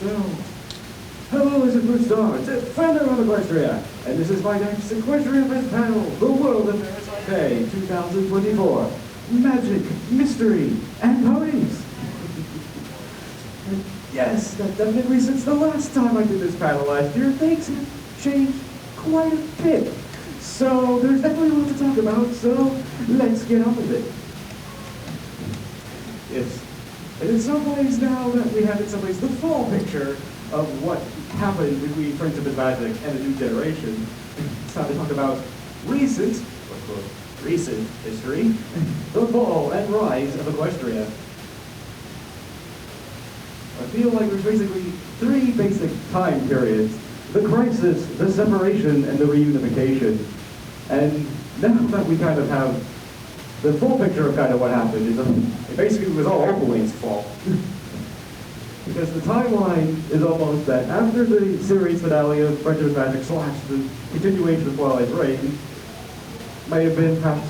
So, hello, this is Blue Star. It's founder of Seaquestria, and this is my next Seaquestria event panel, The World of Maretime Bay 2024. Magic, mystery, and ponies. And yes, that definitely since the last time I did this panel last year, things have changed quite a bit. So there's definitely a lot to talk about, so let's get on with it. Yes. And in some ways now that we have in some ways the full picture of what happened between Friendship and Magic and the new generation, it's time to talk about recent history, the fall and rise of Seaquestria. I feel like there's basically three basic time periods: the crisis, the separation, and the reunification. And now that we kind of have the full picture of kind of what happened, it basically was all Opalwing's fault. Because the timeline is almost that after the series finale of Friendship and Magic / the continuation of Twilight's reign, might have been perhaps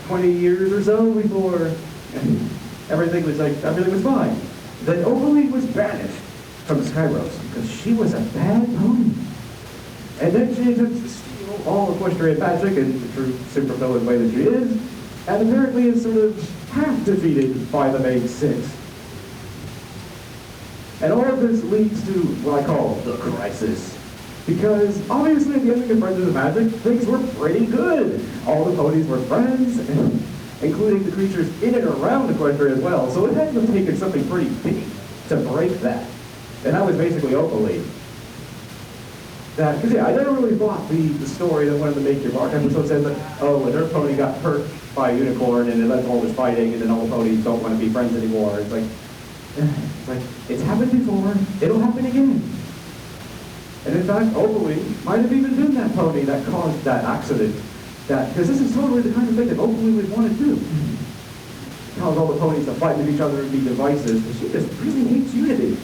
20 years or so before everything was fine. Then Opalwing was banished from Skyros because she was a bad pony. And then she attempts to steal all Equestrian magic in the true supervillain way that she is, and apparently is sort of half defeated by the main six. And all of this leads to what I call the crisis. Because obviously at the ending of Friendship and Magic, things were pretty good. All the ponies were friends, including the creatures in and around Equestria as well. So it had to have taken something pretty big to break that. And that was basically Opaline. Because I never really bought the story that one of the Make Your Mark episodes said that, oh, and her pony got hurt by a unicorn and it led to all this fighting and then all the ponies don't want to be friends anymore. It's like, it's happened before, it'll happen again. And in fact, Opaline might have even been that pony that caused that accident. Because this is totally the kind of thing that Opaline would want to do. Cause all the ponies to fight with each other and be divisive, but she just really hates unity.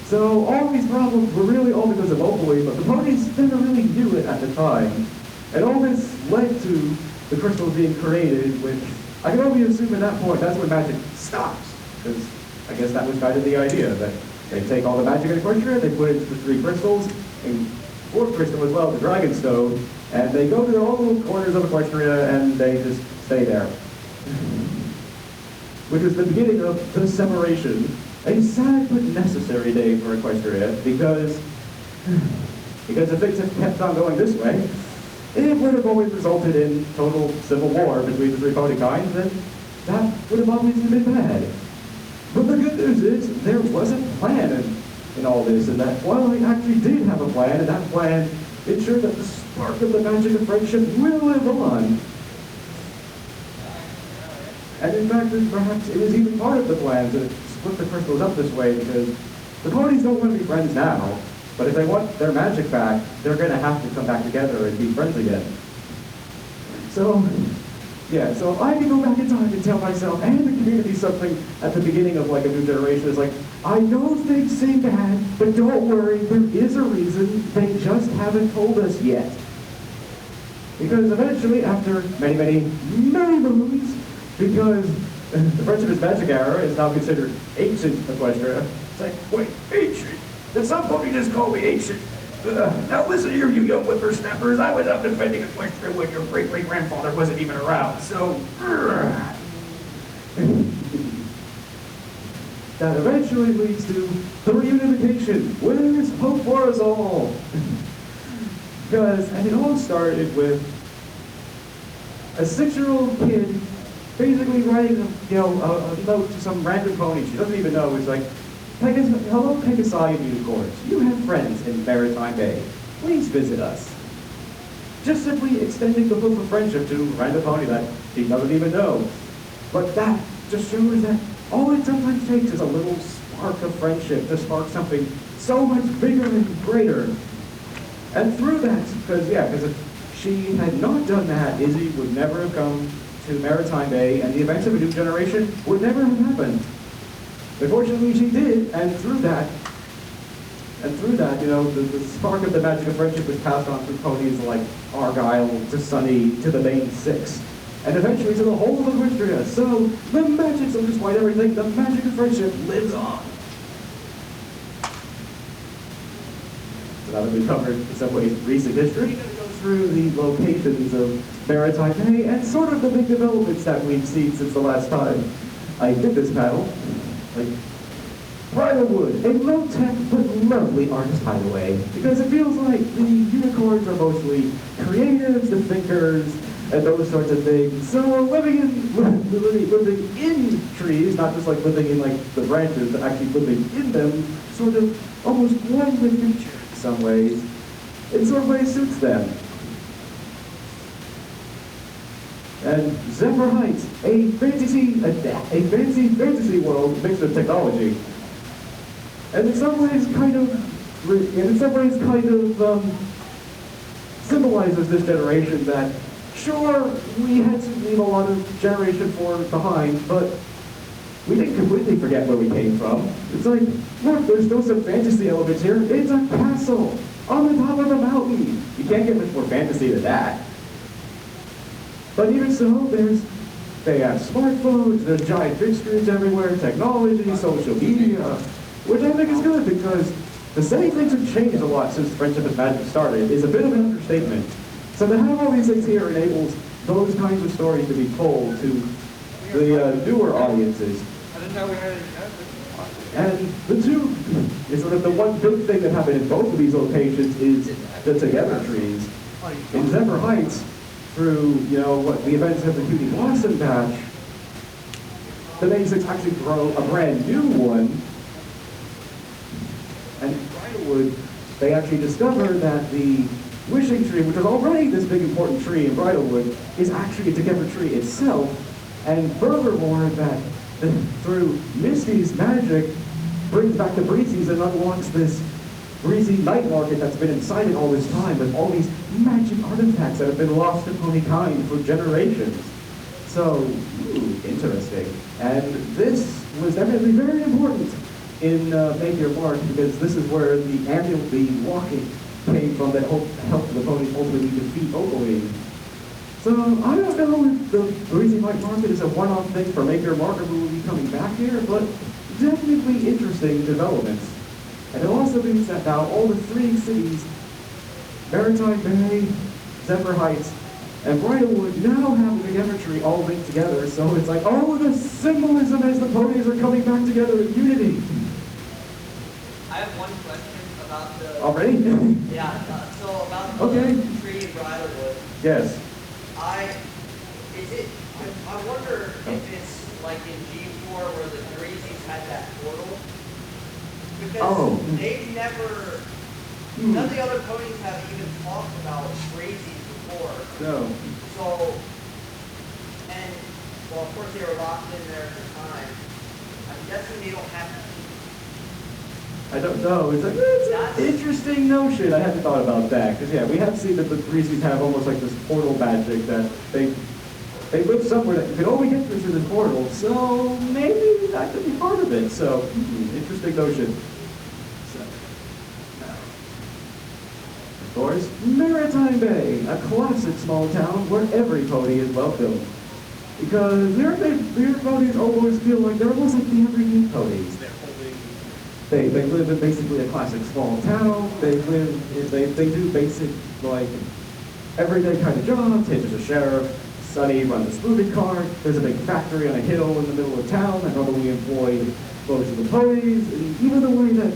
So all these problems were really all because of Opaline, but the ponies never really knew it at the time. And all this led to the crystals being created, which I can only assume at that point that's when magic stops. Because I guess that was kind of the idea, that they take all the magic in Equestria, they put it into the three crystals, and fourth crystal as well, the Dragon Stone, and they go to their own little corners of Equestria and they just stay there. Which was the beginning of the separation. A sad but necessary day for Equestria, because if things had kept on going this way, it would have always resulted in total civil war between the three pony kinds, and that would have obviously been bad. But the good news is, there was a plan in all this, and that Twilight actually did have a plan, and that plan ensured that the spark of the magic of friendship will live on. And in fact, perhaps it was even part of the plan to split the crystals up this way, because the ponies don't want to be friends now, but if they want their magic back, they're going to have to come back together and be friends again. So, yeah, so if I can go back in time and tell myself and the community something at the beginning of like a new generation, it's like, I know things seem bad, but don't worry, there is a reason, they just haven't told us yet. Because eventually, after many moons, because the Friendship and Magic era is now considered ancient Equestria. It's like, wait, ancient? Did some pony just call me ancient? Now listen here, you young whippersnappers. I was out defending Equestria when your great-great-grandfather wasn't even around, so... That eventually leads to the reunification. There's hope for us all. And it all started with a 6-year-old kid basically writing a note to some random pony she doesn't even know. It's like, hello Pegasi unicorns. You have friends in Maretime Bay. Please visit us. Just simply extending the hook of friendship to a random pony that she doesn't even know. But that just shows that all it sometimes takes is a little spark of friendship to spark something so much bigger and greater. And through that, because if she had not done that, Izzy would never have come to Maretime Bay, and the events of a new generation would never have happened. But fortunately she did, and through that, the spark of the magic of friendship was passed on through ponies like Argyle to Sunny to the main six, and eventually to the whole of Equestria. So the magic, so despite everything, the magic of friendship lives on. now that we've covered in some ways recent history, we're going to go through the locations of Maretime Bay and sort of the big developments that we've seen since the last time I did this panel. Like, Bridlewood, a low-tech but lovely artist hideaway, because it feels like the unicorns are mostly creatives, the thinkers, and those sorts of things. So living in trees, not just like living in like the branches, but actually living in them, sort of almost one with nature in some ways. In some ways suits them. And Zephyr Heights, a fancy fantasy world mixed with technology. And in some ways kind of symbolizes this generation that, sure, we had to leave a lot of Generation 4 behind, but we didn't completely forget where we came from. It's like, look, there's still some fantasy elements here. It's a castle on the top of a mountain. You can't get much more fantasy than that. But even so, they have smartphones, there's giant fixtures everywhere, technology, social media, which I think is good because to say things have changed a lot since Friendship and Magic started is a bit of an understatement. So to have all these things here enables those kinds of stories to be told to the newer audiences. I didn't know we had And the two, is sort of the one big thing that happened in both of these locations is the together trees. In Zephyr Heights, through, the events of the Cutie Blossom Patch, the Basics actually grow a brand new one. And in Bridlewood, they actually discover that the Wishing Tree, which was already this big important tree in Bridlewood, is actually a together tree itself. And furthermore, that through Misty's magic brings back the Breezies and unlocks this Breezy night market that's been inside it all this time with all these magic artifacts that have been lost to pony kind for generations. So, interesting. And this was definitely very important in Make Your Mark because this is where the walking came from that helped the ponies ultimately defeat Opaline. So, I don't know if the Breezy Night Market is a one-off thing for Make Your Mark or we will be coming back here, but definitely interesting developments. And it also means that now all the three cities, Maretime Bay, Zephyr Heights, and Bridlewood now have the together tree all linked together, so it's like, oh, the symbolism as the ponies are coming back together in unity. I have one question about the... Already? So about the tree in Bridlewood. Yes. I wonder if it's like in G4 where the Breezies had that portal. Because they've never, none of the other ponies have even talked about Breezies before. No. So, and, well, of course they were locked in there at the time. I'm guessing they don't have to. I don't know. It's an interesting notion. I hadn't thought about that. Because, yeah, we have seen that the Breezies have almost like this portal magic that they live somewhere that you can only get through this portal. So maybe that could be part of it. So, interesting notion. So, now, of course, Maretime Bay, a classic small town where every pony is welcome. Because their ponies almost feel like they're almost like the everyday ponies. They live in basically a classic small town. They do basic, like, everyday kind of jobs. Hitch is a sheriff. Sunny runs a smoothie cart. There's a big factory on a hill in the middle of town that normally employed most of the ponies. And even the way that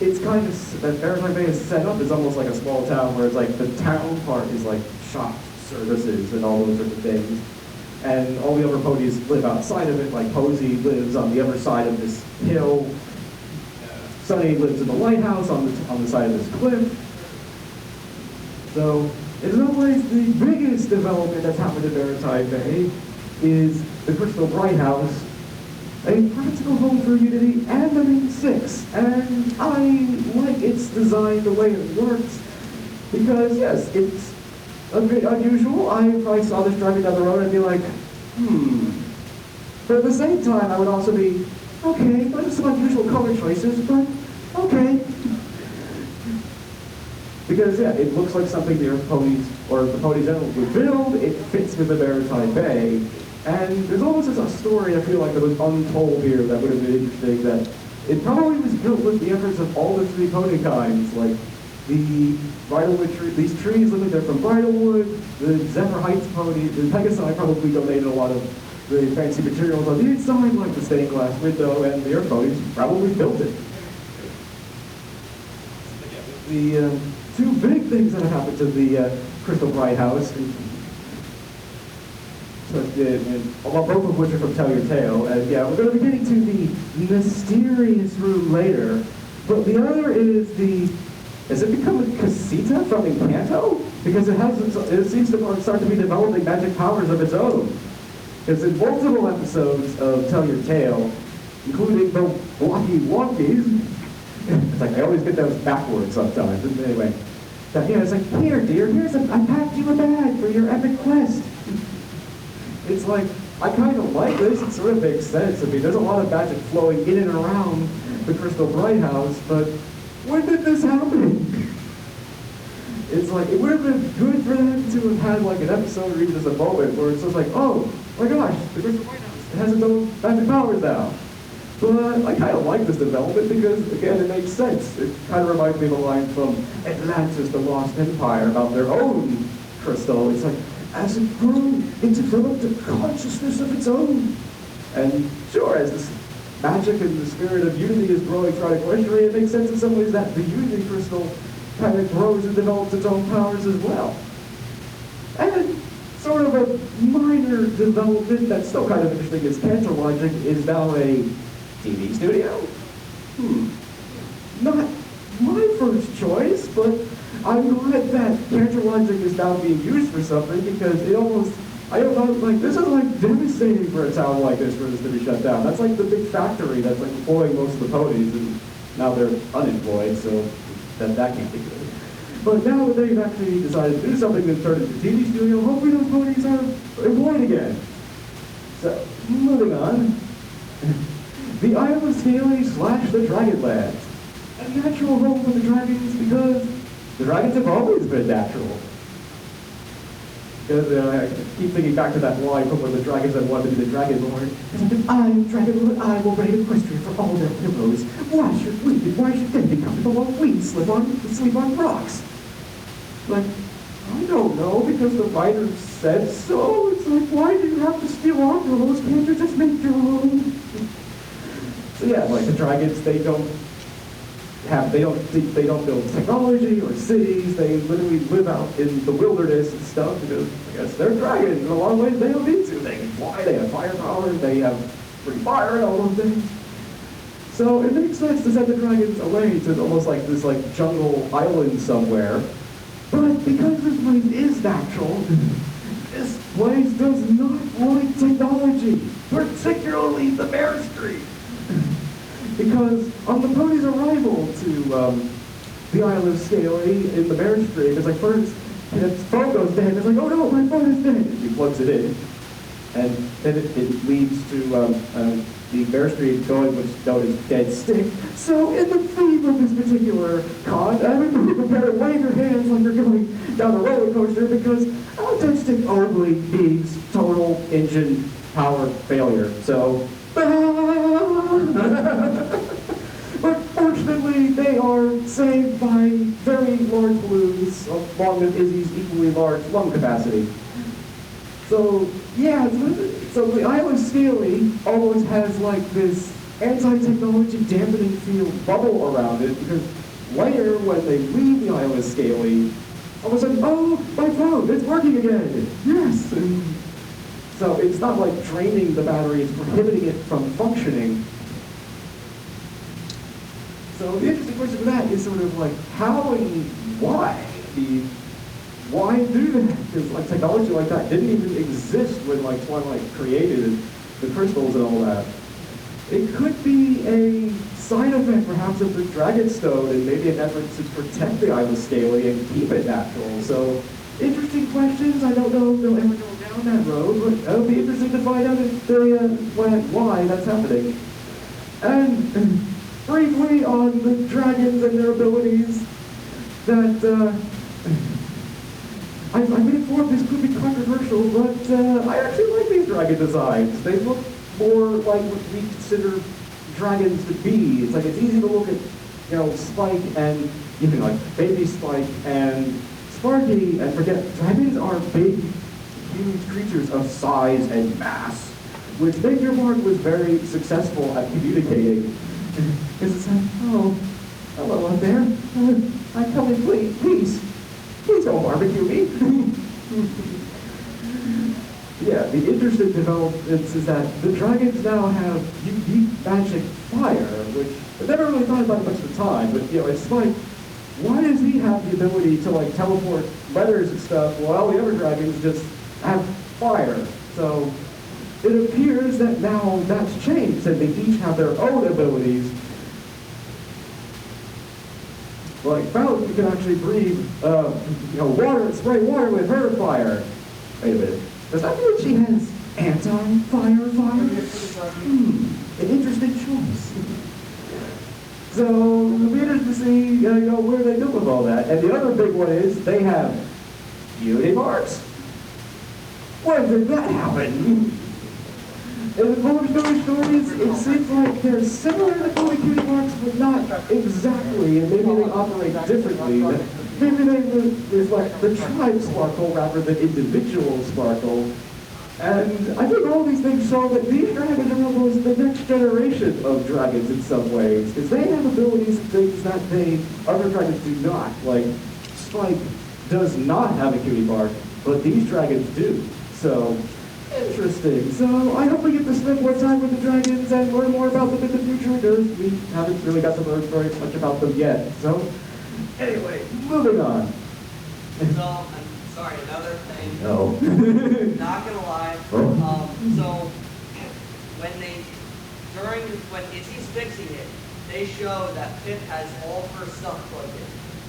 it's kind of, that Maretime Bay is set up is almost like a small town where it's like the town part is like shops, services, and all those sorts of things. And all the other ponies live outside of it, like Posey lives on the other side of this hill. Sunny lives in the lighthouse on the side of this cliff. So, in some ways, the biggest development that's happened in Maretime Bay is the Crystal Bright House, a practical home for Unity and the Main Six. And I like its design, the way it works, because yes, it's a bit unusual. If I saw this driving down the road, I'd be like, But at the same time, I would also be, okay, there's some unusual color choices, but okay. Because, yeah, it looks like something the ponies, or the ponies general would build. It fits with the Maretime Bay. And there's almost a story, I feel like, that was untold here that would have been interesting, that it probably was built with the efforts of all the three pony kinds. Like, the Bridalwood tree, these trees look like they're from Bridalwood. The Zephyr Heights pony, the Pegasi probably donated a lot of the fancy materials on the inside, like the stained glass window, and the Earth ponies probably built it. The two big things that have happened to the Crystal Bride house, both of which are from Tell Your Tale, and yeah, we're going to be getting to the mysterious room later, but the other is has it become a casita from Encanto? Because it seems to start to be developing magic powers of its own. Because in multiple episodes of Tell Your Tale, including the Blocky Wonkies, it's like I always get those backwards sometimes. But anyway, it's like, here, dear, I packed you a bag for your epic quest. It's like, I kind of like this. It sort of makes sense. I mean, there's a lot of magic flowing in and around the Crystal Bride house, but when did this happen? It's like, it would have been good for them to have had like an episode or even just a moment where it's just like, oh my gosh, the Crystal Bride house has its own magic powers now. But I kind of like this development because, again, it makes sense. It kind of reminds me of a line from Atlantis, the Lost Empire, about their own crystal. It's like, as it grew, it developed a consciousness of its own. And sure, as this magic and the spirit of unity is growing throughout Equestria, it makes sense in some ways that the unity crystal kind of grows and develops its own powers as well. And sort of a minor development that's still kind of interesting is Cantor Logic is now a TV studio. Not my first choice, but I'm glad that Cantor Logic is now being used for something because it almost, I don't know, like, this is like devastating for a town like this for this to be shut down. That's like the big factory that's like employing most of the ponies, and now they're unemployed, so that can't be good. But now that they've actually decided to do something that's turned into a TV studio, hopefully those ponies are employed again. So, moving on. The Isle of Scaly / the Dragonlands. A natural home for the dragons because the dragons have always been natural. Because I keep thinking back to that line from when the dragons had wanted to be the Dragon Lord. It's like, I am Dragon Lord, I will reign Equestria for all their pillows. Why should they be comfortable while we sleep on rocks? Like, I don't know, because the writer said so. It's like, why do you have to steal our pillows? Can't you just make your own? So yeah, like the dragons, they don't build technology or cities. They literally live out in the wilderness and stuff because I guess they're dragons. In a lot of ways, they don't need to. They can fly. They have firepower. They have free fire and all those things. So it makes sense to send the dragons away to almost like this like jungle island somewhere. But because this place is natural, this place does not like technology, particularly the Bear Street. Because on the pony's arrival to the Isle of Scaly in the Bear Street, it's like first its phone goes dead, it's like, oh no, my phone is dead. And she plugs it in. And then it leads to the Bear Street going, which is known as Dead Stick. So in the theme of this particular con, everybody prepare to wave your hands like you're going down a roller coaster because Dead Stick only means total engine power failure. So, but fortunately, they are saved by very large balloons along with Izzy's equally large lung capacity. So, yeah, so the Isle of Scaly almost has like this anti-technology dampening field bubble around it because later, when they leave the Isle of Scaly, all of a sudden, oh, my phone, it's working again. Yes. And so it's not like draining the battery, it's prohibiting it from functioning. So the interesting question for that is sort of like, how and why? Why do that? Because like technology like that didn't even exist when like Twilight created the crystals and all that. It could be a side effect perhaps of the Dragonstone and maybe an effort to protect the Isle of Scaly and keep it natural. So interesting questions. I don't know if they'll ever go down that road, but it'll be interesting to find out if they why that's happening. And briefly on the dragons and their abilities, that I've been informed this could be controversial, but I actually like these dragon designs. They look more like what we consider dragons to be. It's like it's easy to look at, Spike and even like baby Spike and Sparky, and forget, dragons are big, huge creatures of size and mass, which Major Mark was very successful at communicating. Because it's like, oh, hello out there. I come in, please. Please don't barbecue me. Yeah, the interesting developments is that the dragons now have unique magic fire, which I never really thought about much of the time, but you know, it's like, why does he have the ability to like teleport letters and stuff while all the other dragons just have fire? So it appears that now that's changed, and they each have their own abilities. Like Fountain can actually breathe, water, spray water with her fire. Wait a minute. Does that mean she has anti-fire fire? An interesting choice. So it'll be interesting to see, where they go with all that. And the other big one is they have beauty marks. When did that happen? In the Pony stories, it seems like they're similar to Pony cutie marks, but not exactly, and maybe they operate differently. Maybe they reflect the tribe sparkle rather than individual sparkle. And I think all these things show that these dragons are almost the next generation of dragons in some ways, because they have abilities and things that other dragons do not. Like, Spike does not have a cutie mark, but these dragons do. So, interesting. So, I hope we get to spend more time with the dragons and learn more about them in the future, because we haven't really got to learn very much about them yet. So, anyway, moving on. So, I'm sorry, another thing. No. Not gonna lie. So, when Itzy's fixing it, they show that Pip has all of her stuff plugged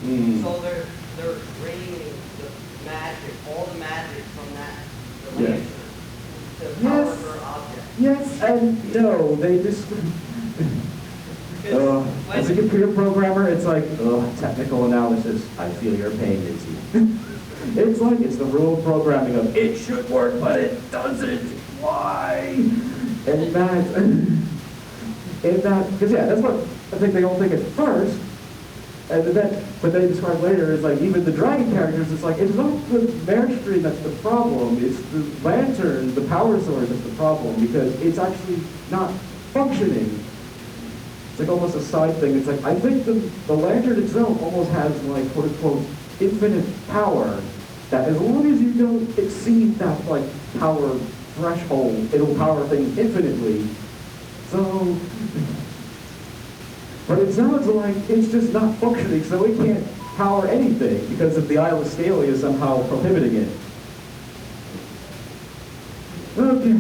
in. So they're draining the magic, all the magic from the lantern to power her object. Yes and no. They just... as a computer programmer, it's like, technical analysis. I feel your pain, Izzy. It's like, it's the rule of programming of, it should work, but it doesn't. Why? And because that's what I think they all think at first. And then, but they describe later, it's like, even the dragon characters, it's like, it's not the marriage stream that's the problem, it's the lantern, the power source that's the problem, because it's actually not functioning. It's like almost a side thing. It's like, I think the lantern itself almost has like, quote unquote, infinite power, that as long as you don't exceed that like power threshold, it'll power things infinitely. So, but it sounds like it's just not functioning, so it can't power anything because of the Isle of Scalia somehow prohibiting it. Okay.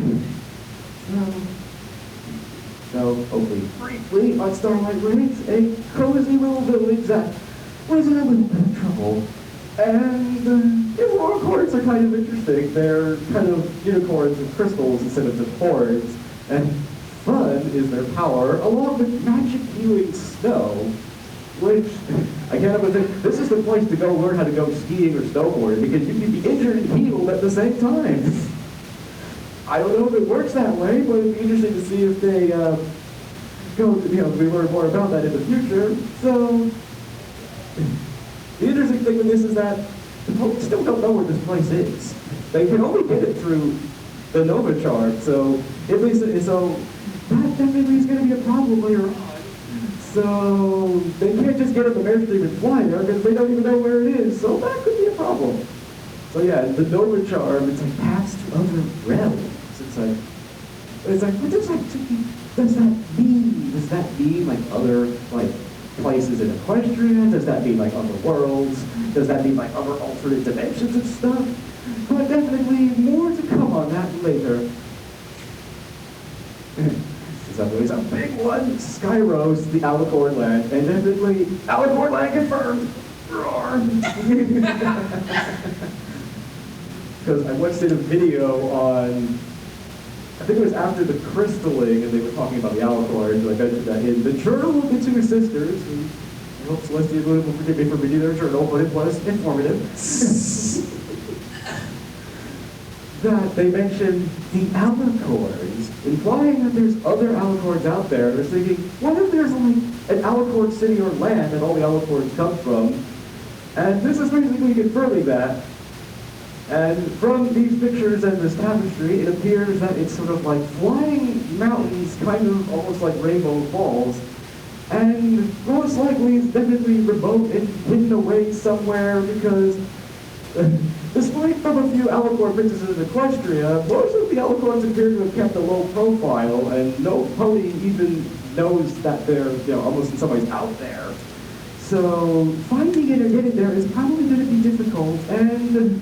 So, hopefully, briefly, on Starlight Rains, a cozy little village that was in a little bit of trouble. And the unicorns are kind of interesting. They're kind of unicorns with crystals instead of just horns. And fun is their power, along with magic healing snow, which, I can't even think, this is the place to go learn how to go skiing or snowboarding, because you can be injured and healed at the same time. I don't know if it works that way, but it'd be interesting to see if they we learn more about that in the future. So, the interesting thing with this is that the Ponies still don't know where this place is. They can only get it through the Nova chart, so that definitely is going to be a problem later on. So, they can't just get on the Maretime and fly there, because they don't even know where it is, so that could be a problem. So yeah, the Nova charm, it's like paths to other realms. It's like, what does that mean? Does that mean like other like places in Equestria? Does that mean like other worlds? Does that mean like other alternate dimensions and stuff? But definitely more to come on that later. There's a big one, Skyros, the Alicorn land, and definitely Alicorn land confirmed. Roar! Because I once did a video on, I think it was after the crystalling, and they were talking about the Alicorns, and I mentioned that in the Journal of the Two Sisters, and I hope Celestia will forgive me for reading their journal, but it was informative. that they mentioned the alicorns, implying that there's other alicorns out there. They're thinking, what if there's like an alicorn city or land that all the alicorns come from? And this is basically confirming that. And from these pictures and this tapestry, it appears that it's sort of like flying mountains, kind of almost like rainbow falls. And most likely it's definitely remote and hidden away somewhere because despite from a few alicorn princesses in Seaquestria, most of the alicorns appear to have kept a low profile, and no pony even knows that they're, almost in some ways out there. So finding it or getting there is probably going to be difficult, and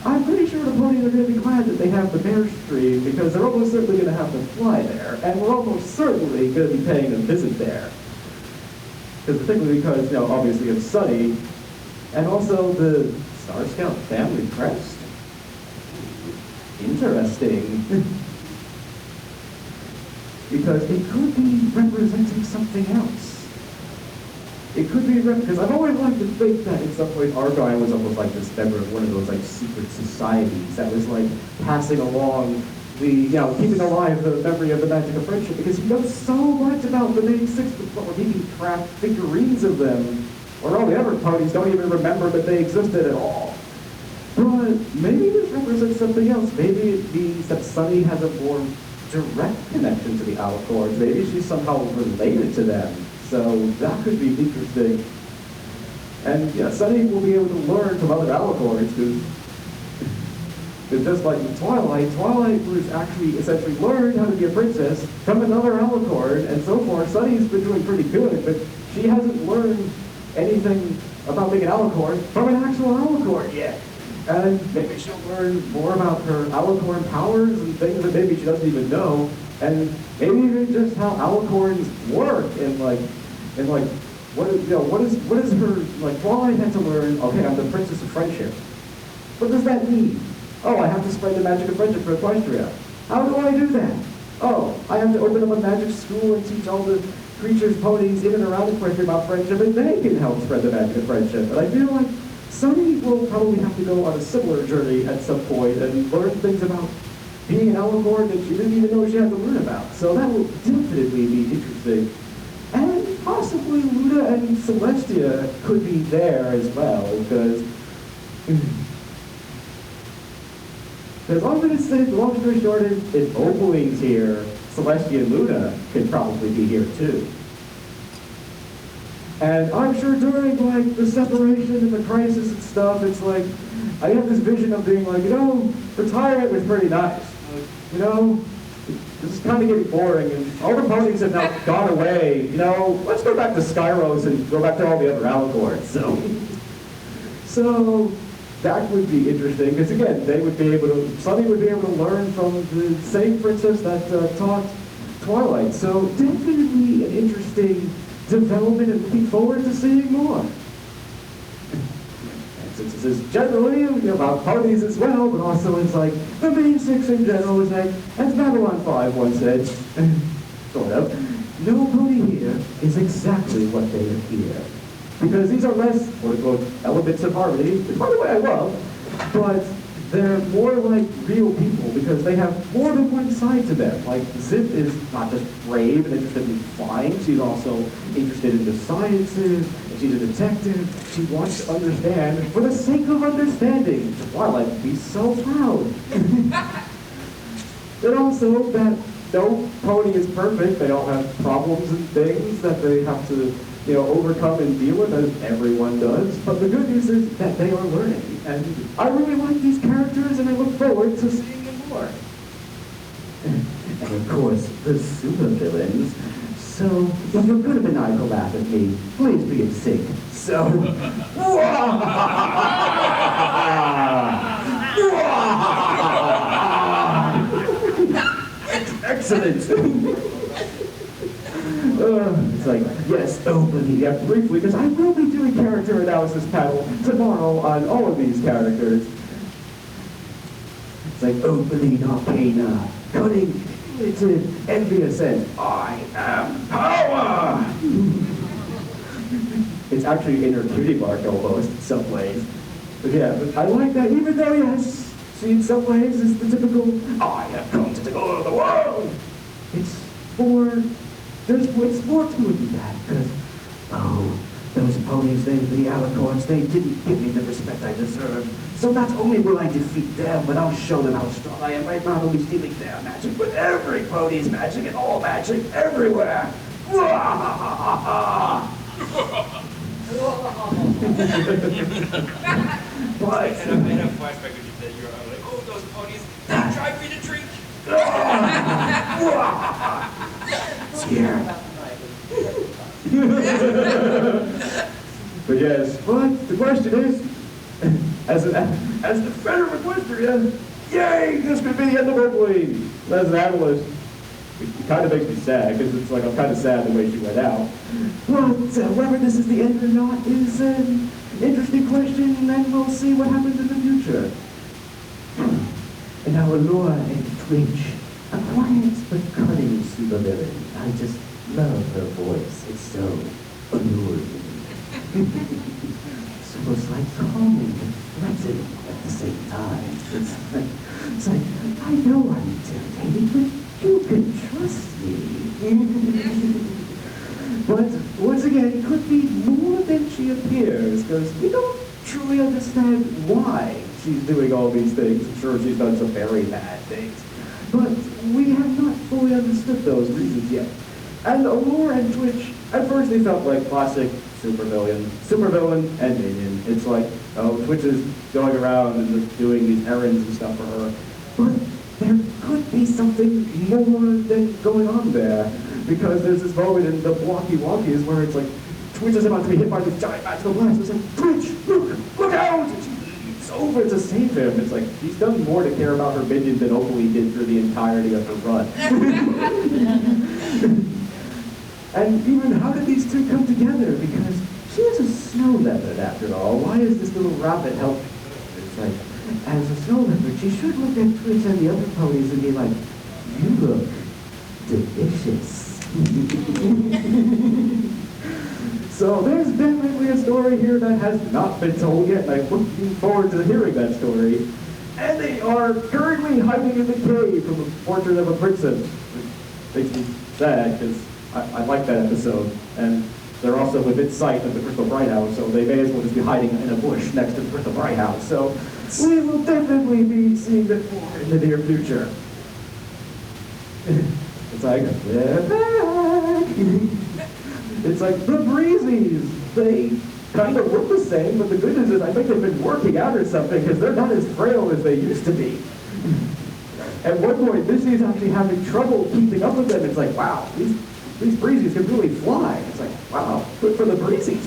I'm pretty sure the ponies are going to be glad that they have the bear stream, because they're almost certainly going to have to fly there, and we're almost certainly going to be paying a visit there. Particularly because, obviously it's sunny, and also the Star Scout family crest. Interesting. Because it could be representing something else. It could be, because I've always liked to think that in some ways Argyle was almost like this member of one of those like secret societies that was like passing along the, keeping alive the memory of the magic of friendship, because he knows so much about the main six, but he can craft figurines of them, or all the other ponies don't even remember that they existed at all. But maybe this represents something else. Maybe it means that Sunny has a more direct connection to the alicorns. Maybe she's somehow related to them. So that could be interesting. And yeah, Sunny will be able to learn from other alicorns, because just like in Twilight was actually essentially learned how to be a princess from another alicorn, and so far Sunny's been doing pretty good, but she hasn't learned anything about being an alicorn from an actual alicorn yet. And maybe she'll learn more about her alicorn powers and things that maybe she doesn't even know, and maybe even just how alicorns work, and what is her, like, Twilight had to learn, okay, I'm the princess of friendship. What does that mean? Oh, I have to spread the magic of friendship for Seaquestria. How do I do that? Oh, I have to open up a magic school and teach all the creatures, ponies in and around Seaquestria about friendship, and they can help spread the magic of friendship. And I feel like Sunny will probably have to go on a similar journey at some point and learn things about being an alicorn that she didn't even know she had to learn about. So that will definitely be interesting. And possibly Luna and Celestia could be there as well, because I'm going to say, the long story short is, if Opaling's here, Celestia and Luna could probably be here too. And I'm sure during, like, the separation and the crisis and stuff, it's like, I have this vision of being like, retirement was pretty nice. This is kind of getting boring, and all the ponies have now gone away. Let's go back to Skyros and go back to all the other alicorns. So that would be interesting, because again, Sunny would be able to learn from the same princess that taught Twilight. So definitely an interesting development, and looking forward to seeing more. Since this is generally about ponies as well, but also it's like the main six in general is like, as Babylon 5 once said, sort of, no pony here is exactly what they appear. Because these are less, quote-unquote, elements of harmony, which by the way I love, but they're more like real people because they have more than one side to them. Like, Zip is not just brave and interested in flying, she's also interested in the sciences, and she's a detective. She wants to understand for the sake of understanding. Twilight would be so proud. And also that no pony is perfect. They all have problems and things that they have to overcome and deal with, as everyone does. But the good news is that they are learning. And I really like these characters, and I look forward to seeing them more. And of course, the supervillains. So, if you're going to maniacal laugh at me, please be in sync. So, excellent. It's like, yes, openly, briefly, because I will be doing character analysis panel tomorrow on all of these characters. It's like, opening arcana, cunning, manipulative, envious, and I am power! It's actually inner cutie mark almost, in some ways. But yeah, but I like that, even though, yes, See, in some ways, it's the typical, I have come to take over the world. It's more to it than that, because, those ponies, the alicorns, they didn't give me the respect I deserved. So not only will I defeat them, but I'll show them how strong I am by not only stealing their magic, but every pony's magic and all magic everywhere. I had a flashback when you said you were like, oh, those ponies, they drive me to drink. Here. But yes, but the question is, as the defender of Seaquestria, yay, this could be the end of Berkeley. As an analyst, it kind of makes me sad, because it's like I'm kind of sad the way she went out. But whether this is the end or not is an interesting question, and we'll see what happens in the future. And our Laura and Twitch, a quiet but cunning supervillain. I just love her voice. It's so alluring. It's almost like calming and threatening at the same time. It's like, I know I'm intimidating, but you can trust me. But once again, it could be more than she appears, because we don't truly understand why she's doing all these things. I'm sure she's done some very bad things. But we have not fully understood those reasons yet. And Allure and Twitch, at first they felt like classic supervillain and minion. It's like, Twitch is going around and just doing these errands and stuff for her. But there could be something more than going on there. Because there's this moment in the walkie-walkies where it's like, Twitch is about to be hit by this giant magical blast. It's like, Twitch, look out! And she leaps over to save him. It's like, she's done more to care about her minion than Oakley did through the entirety of her run. And even, how did these two come together? Because she is a snow leopard, after all. Why is this little rabbit helping? It's like, as a snow leopard, she should look at Twitch and the other ponies and be like, you look delicious. So there's definitely a story here that has not been told yet, and I'm looking forward to hearing that story. And they are currently hiding in the cave from the portrait of a princess. Which makes me sad, because I like that episode. And they're also within sight of the Crystal Bright House, so they may as well just be hiding in a bush next to the Crystal Bright House. So we will definitely be seeing them more in the near future. It's like, they're back. It's like the Breezies. They kind of look the same, but the good news is I think they've been working out or something, because they're not as frail as they used to be. At one point, Missy's actually having trouble keeping up with them. It's like, wow, these Breezies can really fly. It's like, wow, good for the Breezies.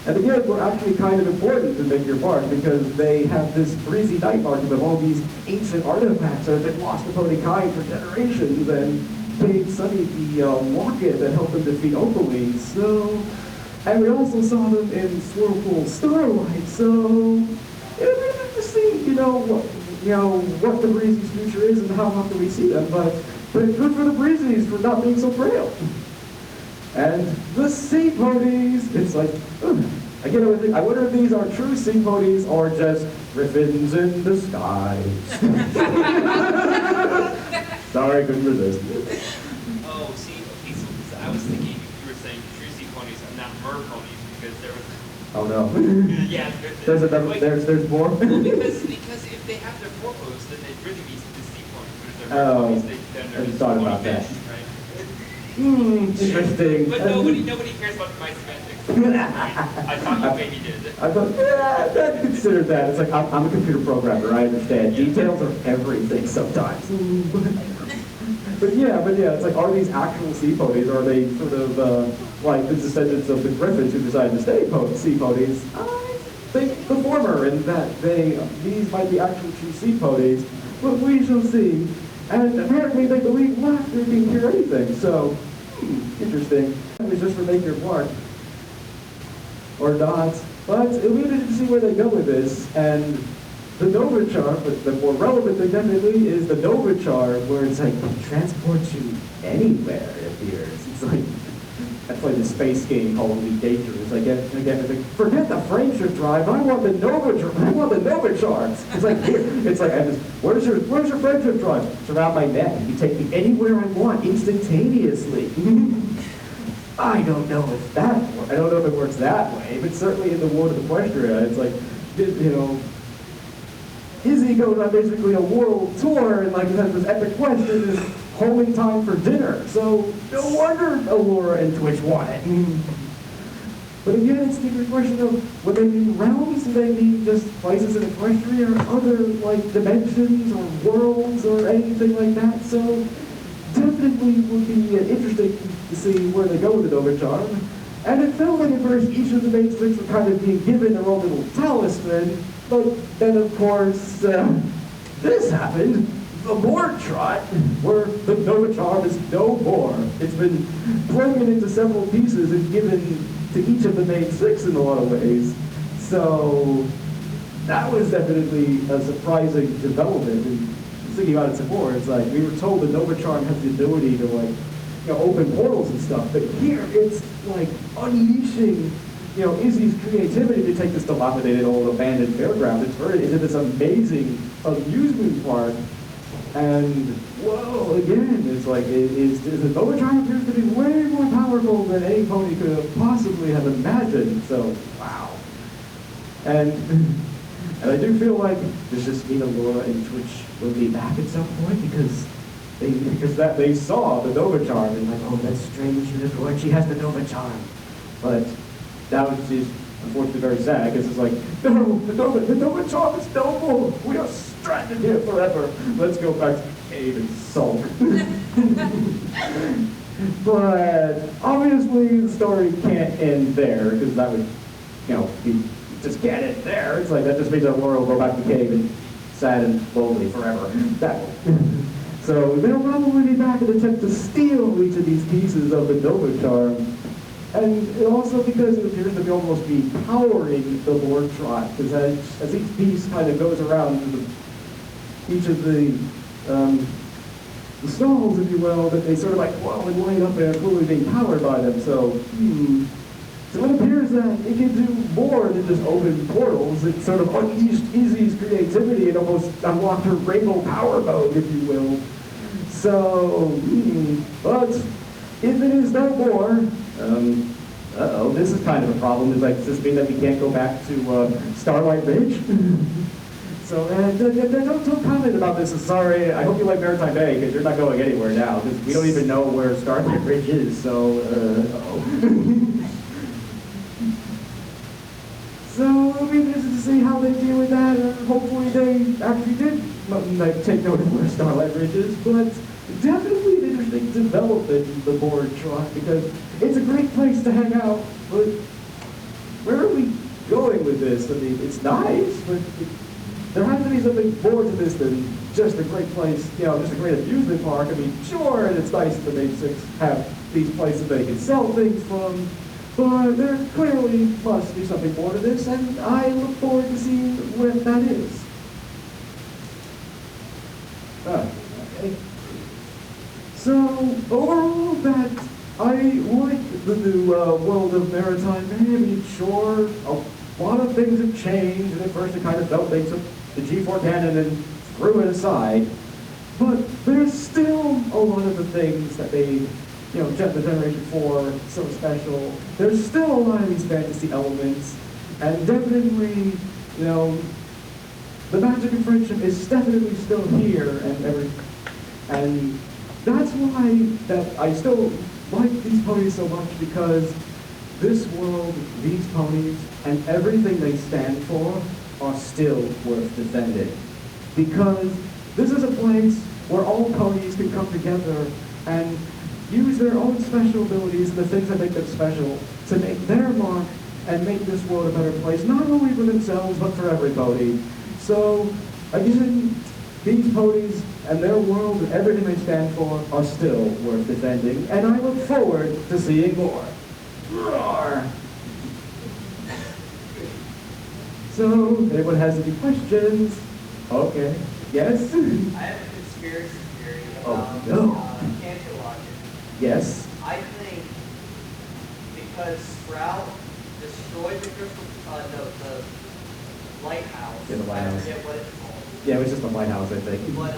And again, we're actually kind of important to make your mark, because they have this Breezy night market of all these ancient artifacts that have been lost to pony kind for generations, and gave Sunny the locket that helped them defeat Opaline. So, and we also saw them in Swirlpool Starlight. So, it'll be interesting to see, what the Breezy's future is and how often we see them. But good for the Breezies for not being so frail. And the sea ponies, it's like, again, I wonder if these are true sea ponies or just griffins in disguise. Sorry, couldn't resist. Oh, see, okay, so I was thinking you were saying true sea ponies are not mer ponies, because there was... Oh no. Yeah, there's more? Well, because if they have their porpos, then they'd really be the sea ponies. But if they're mer ponies, then they're just thought about fish, that. right? Interesting. But nobody cares about my semantics. I thought you maybe did. I thought, I'd consider that. It's like, I'm a computer programmer, I understand. Yeah. Details are everything sometimes. But yeah, it's like, are these actual sea ponies, or are they sort of like the descendants of the griffins who decided to stay sea ponies? I think the former, in that these might be actual true sea ponies, but we shall see. And apparently they believe laughter can cure anything, so, interesting. It was just for make your mark, or not. But it'll be interesting to see where they go with this. And the Nova Charm, but the more relevant thing definitely is the Nova Charm, where it's like, transport you anywhere, it appears. It's like, I played this space game called Elite Dangerous. Again, it's like, forget the friendship drive. I want the Nova charts. It's like, here. It's like, where's your friendship drive? It's around my neck. You take me anywhere I want instantaneously. I don't know if it works that way, but certainly in the world of Equestria, it's like, you know, Izzy goes on basically a world tour and like has this epic quest and is homing time for dinner. So no wonder Allura and Twitch want it. But again, it's the question of when they mean realms, do they mean just places in Equestria or other like dimensions or worlds or anything like that? So definitely would be interesting to see where they go with the Nova Charm. And it felt like at first each of the main six were kind of being given their own little talisman, but then of course this happened. The board trot, where the Nova Charm is no more. It's been broken into several pieces and given to each of the main six in a lot of ways. So that was definitely a surprising development. And thinking about it some more, it's like we were told the Nova Charm has the ability to like, you know, open portals and stuff, but here it's like unleashing, you know, Izzy's creativity to take this dilapidated old abandoned fairground and turn it into this amazing amusement park. And whoa, again, it's like the Nova Charm appears to be way more powerful than any pony could have possibly have imagined. So wow. And I do feel like does this mean Allura and Twitch will be back at some point because they saw the Nova Charm and like, oh, that's strange, she has the Nova Charm. But that was just unfortunately very sad because it's like, no, the Nova Charm is no more. We are stranded here forever. Let's go back to the cave and sulk. But obviously the story can't end there because that would, you know, just can't end there. It's like that just means that Laura will go back to the cave and sad and lonely forever. So they'll probably be back and attempt to steal each of these pieces of the Nova Charm. And also because it appears to be almost be powering the board trot, because as each piece kind of goes around each of the stalls, if you will, that they sort of like, whoa, and light up and are clearly being powered by them. So, so it appears that it can do more than just open portals. It sort of unleashed Izzy's creativity and almost unlocked her rainbow power mode, if you will. So, but if it is no more, this is kind of a problem. Does this mean that we can't go back to Starlight Ridge? So, don't comment about this. Sorry, I hope you like Maretime Bay, because you're not going anywhere now, because we don't even know where Starlight Ridge is, so, So, it'll be interesting to see how they deal with that, and hopefully they actually did take note of where Starlight Ridge is, but definitely an interesting development in the board trot, because it's a great place to hang out, but where are we going with this? I mean, it's nice, but there has to be something more to this than just a great place, you know, just a great amusement park. I mean, sure, and it's nice that the main six have these places they can sell things from, but there clearly must be something more to this, and I look forward to seeing what that is. Okay. So, overall, that I like the new world of Maretime Bay. I mean, sure, a lot of things have changed, and at first it kind of felt they took the G4 cannon and threw it aside. But there's still a lot of the things that made, you know, the Generation 4 so special. There's still a lot of these fantasy elements, and definitely, you know, the magic of friendship is definitely still here, and that's why that I still like these ponies so much, because this world, these ponies, and everything they stand for are still worth defending. Because this is a place where all ponies can come together and use their own special abilities and the things that make them special to make their mark and make this world a better place, not only for themselves, but for everybody. So, again, these ponies and their world and everything they stand for are still worth defending, and I look forward to seeing more. Roar! So, if anyone has any questions? Okay. Yes? I have a conspiracy theory about no. Canto Logic. Yes? I think because Sprout destroyed the crystal, the lighthouse. Yeah, the lighthouse. I forget what it's called. Yeah, it was just the lighthouse, I think. But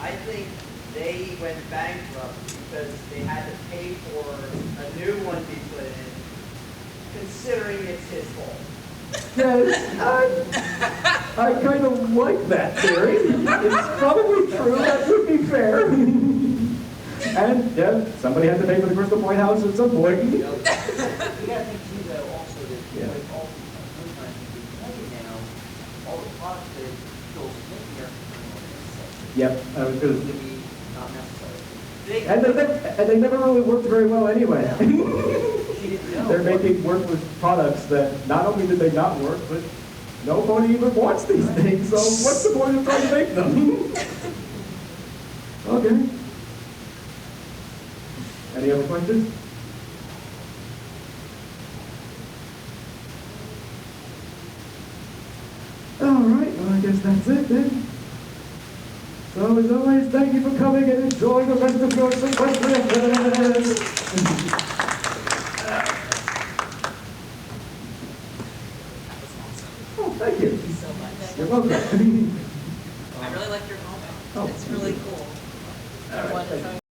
I think they went bankrupt because they had to pay for a new one to be put in, considering it's his fault. Yes, I kind of like that theory. It's probably true. That would be fair. And yeah, somebody had to pay for the Crystal Point house at some point. You gotta think too, though, also that Yeah. with all sometimes you can now, all the products that Phil's making are necessary. Yep, I was Would gonna. be not necessary. And they never really worked very well anyway. She didn't know. They're making worthless products that not only did they not work, but nobody even wants these things. So what's the point of trying to make them? Okay. Any other questions? All right, well, I guess that's it then. So as always, thank you for coming and enjoying the rest of your Seaquestria. Oh, thank you. Thank you so much. You're welcome. I really like your home. Oh, It's really cool. All right, thank you.